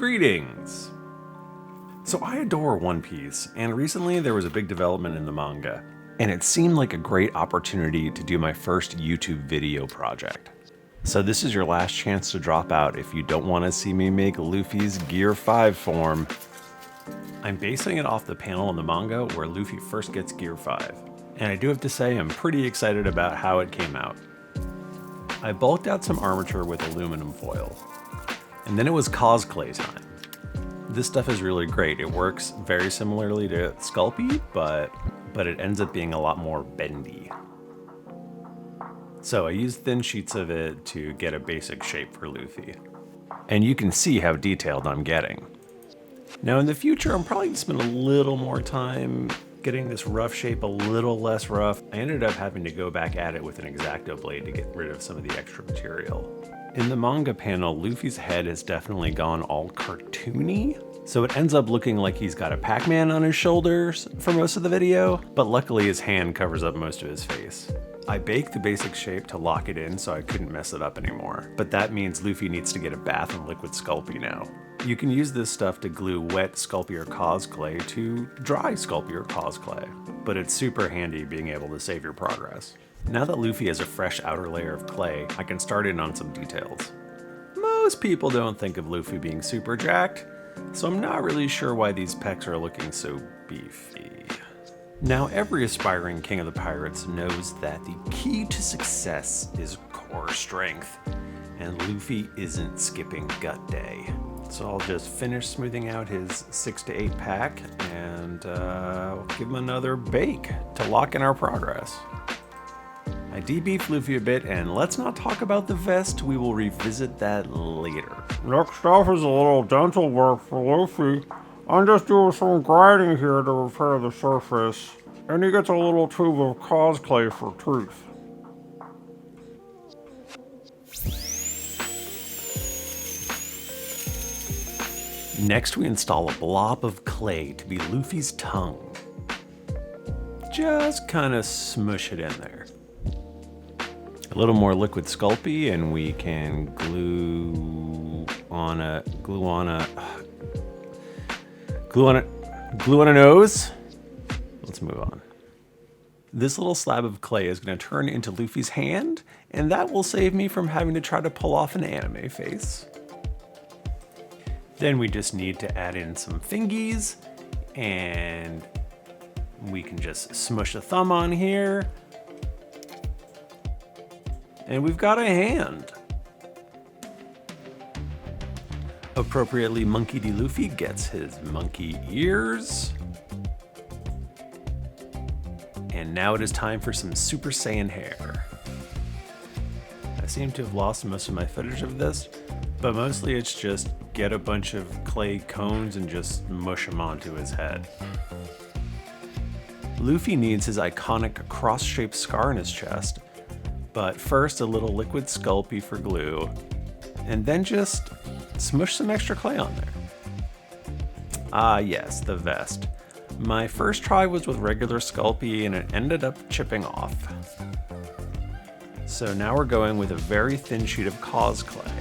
Greetings! So I adore One Piece, and recently there was a big development in the manga, and it seemed like a great opportunity to do my first YouTube video project. So this is your last chance to drop out if you don't want to see me make Luffy's Gear 5 form. I'm basing it off the panel in the manga where Luffy first gets Gear 5, and I do have to say I'm pretty excited about how it came out. I bulked out some armature with aluminum foil, and then it was cosplay time. This stuff is really great. It works very similarly to Sculpting, but it ends up being a lot more bendy. So I used thin sheets of it to get a basic shape for Luffy. And you can see how detailed I'm getting. Now in the future, I'm probably gonna spend a little more time getting this rough shape a little less rough. I ended up having to go back at it with an X-Acto blade to get rid of some of the extra material. In the manga panel, Luffy's head has definitely gone all cartoony, so it ends up looking like he's got a Pac-Man on his shoulders for most of the video, but luckily his hand covers up most of his face. I baked the basic shape to lock it in so I couldn't mess it up anymore, but that means Luffy needs to get a bath in liquid Sculpey now. You can use this stuff to glue wet Sculpey or cos clay to dry Sculpey or cos clay, but it's super handy being able to save your progress. Now that Luffy has a fresh outer layer of clay, I can start in on some details. Most people don't think of Luffy being super jacked, so I'm not really sure why these pecs are looking so beefy. Now every aspiring king of the pirates knows that the key to success is core strength, and Luffy isn't skipping gut day. So I'll just finish smoothing out his 6 to 8 pack and we'll give him another bake to lock in our progress. I debeefed Luffy a bit, and let's not talk about the vest, we will revisit that later. Next up is a little dental work for Luffy. I'm just doing some grinding here to repair the surface, and he gets a little tube of cosplay for tooth. Next we install a blob of clay to be Luffy's tongue. Just kind of smush it in there. A little more liquid Sculpey and we can glue on a nose. Let's move on. This little slab of clay is going to turn into Luffy's hand, and that will save me from having to try to pull off an anime face. Then we just need to add in some fingies, and we can just smush a thumb on here. And we've got a hand. Appropriately, Monkey D. Luffy gets his monkey ears. And now it is time for some Super Saiyan hair. I seem to have lost most of my footage of this, but mostly it's just get a bunch of clay cones and just mush them onto his head. Luffy needs his iconic cross-shaped scar in his chest, but first a little liquid Sculpey for glue, and then just smush some extra clay on there. Ah yes, the vest. My first try was with regular Sculpey and it ended up chipping off. So now we're going with a very thin sheet of cos clay.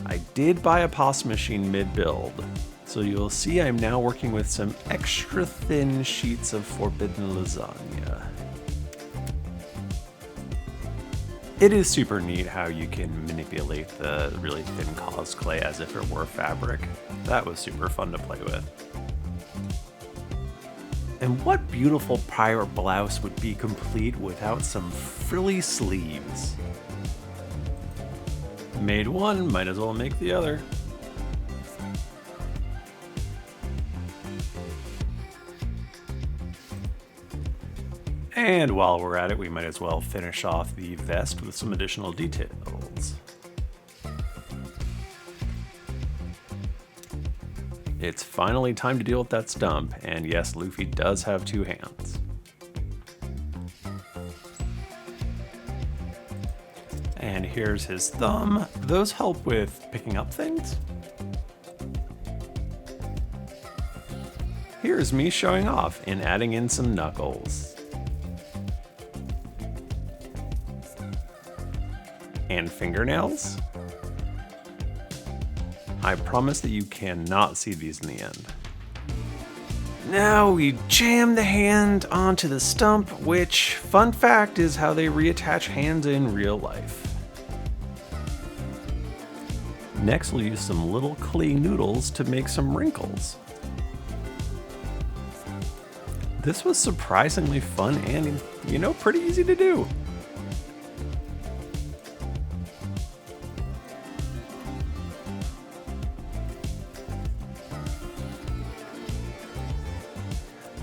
I did buy a pasta machine mid-build, so you'll see I'm now working with some extra thin sheets of forbidden lasagna. It is super neat how you can manipulate the really thin cos clay as if it were fabric. That was super fun to play with. And what beautiful pirate blouse would be complete without some frilly sleeves? Made one, might as well make the other. And while we're at it, we might as well finish off the vest with some additional details. It's finally time to deal with that stump, and yes, Luffy does have 2 hands. And here's his thumb. Those help with picking up things. Here's me showing off and adding in some knuckles. And fingernails. I promise that you cannot see these in the end. Now we jam the hand onto the stump, which, fun fact, is how they reattach hands in real life. Next, we'll use some little clay noodles to make some wrinkles. This was surprisingly fun and, pretty easy to do.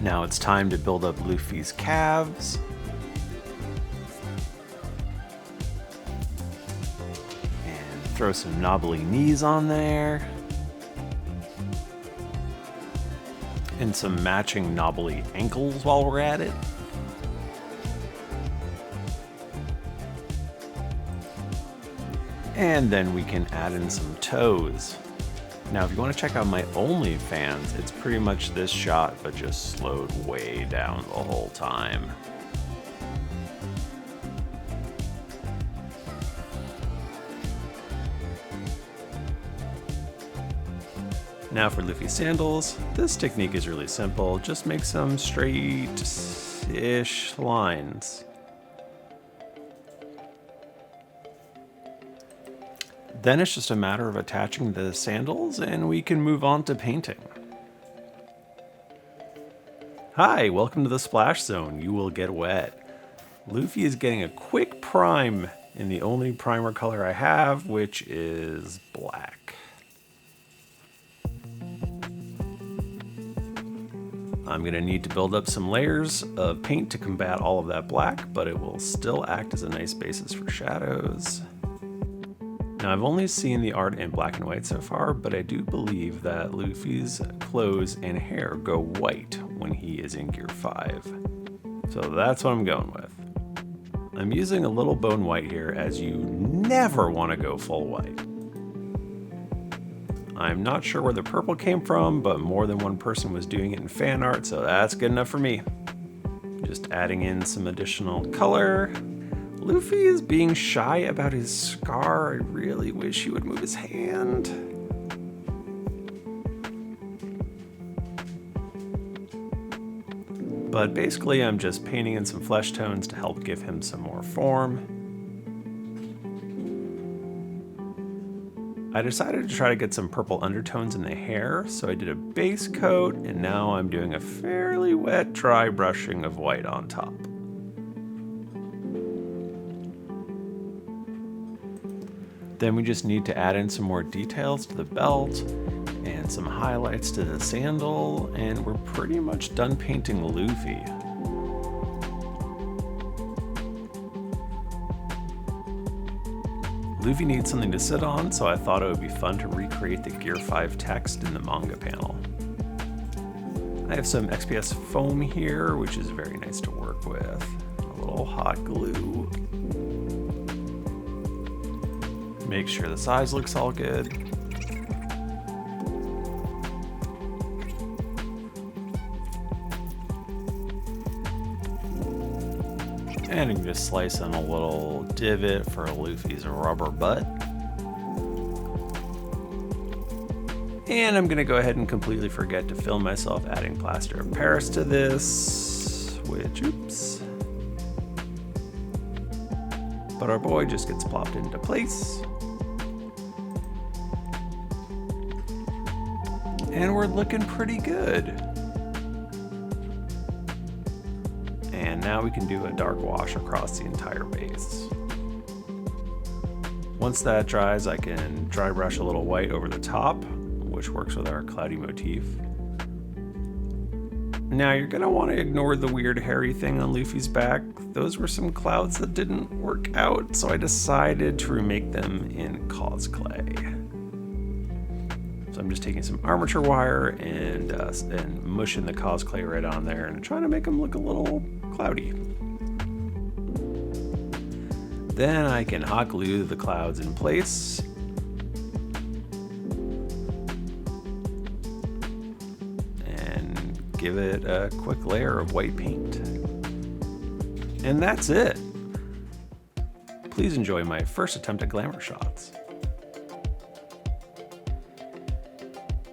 Now it's time to build up Luffy's calves. And throw some knobbly knees on there. And some matching knobbly ankles while we're at it. And then we can add in some toes. Now, if you want to check out my OnlyFans, it's pretty much this shot, but just slowed way down the whole time. Now for Luffy's sandals, this technique is really simple. Just make some straight-ish lines. Then it's just a matter of attaching the sandals and we can move on to painting. Hi, welcome to the splash zone. You will get wet. Luffy is getting a quick prime in the only primer color I have, which is black. I'm gonna need to build up some layers of paint to combat all of that black, but it will still act as a nice basis for shadows. Now, I've only seen the art in black and white so far, but I do believe that Luffy's clothes and hair go white when he is in Gear 5. So that's what I'm going with. I'm using a little bone white here, as you never want to go full white. I'm not sure where the purple came from, but more than one person was doing it in fan art, so that's good enough for me. Just adding in some additional color. Luffy is being shy about his scar. I really wish he would move his hand. But basically, I'm just painting in some flesh tones to help give him some more form. I decided to try to get some purple undertones in the hair, so I did a base coat, and now I'm doing a fairly wet, dry brushing of white on top. Then we just need to add in some more details to the belt and some highlights to the sandal, and we're pretty much done painting Luffy. Luffy needs something to sit on, so I thought it would be fun to recreate the Gear 5 text in the manga panel. I have some XPS foam here, which is very nice to work with. A little hot glue. Make sure the size looks all good. And you can just slice in a little divot for Luffy's rubber butt. And I'm gonna go ahead and completely forget to film myself adding plaster of Paris to this, which, oops. But our boy just gets plopped into place. And we're looking pretty good. And now we can do a dark wash across the entire base. Once that dries, I can dry brush a little white over the top, which works with our cloudy motif. Now you're gonna want to ignore the weird hairy thing on Luffy's back. Those were some clouds that didn't work out, so I decided to remake them in cosplay. So I'm just taking some armature wire and mushing the cosplay right on there and trying to make them look a little cloudy. Then I can hot glue the clouds in place. And give it a quick layer of white paint. And that's it. Please enjoy my first attempt at glamour shots.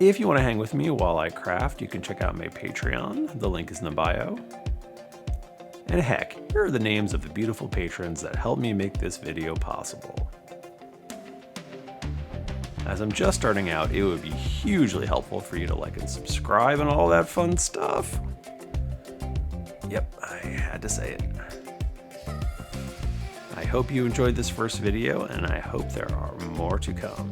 If you want to hang with me while I craft, you can check out my Patreon. The link is in the bio. And heck, here are the names of the beautiful patrons that helped me make this video possible. As I'm just starting out, it would be hugely helpful for you to like and subscribe and all that fun stuff. Yep, I had to say it. I hope you enjoyed this first video, and I hope there are more to come.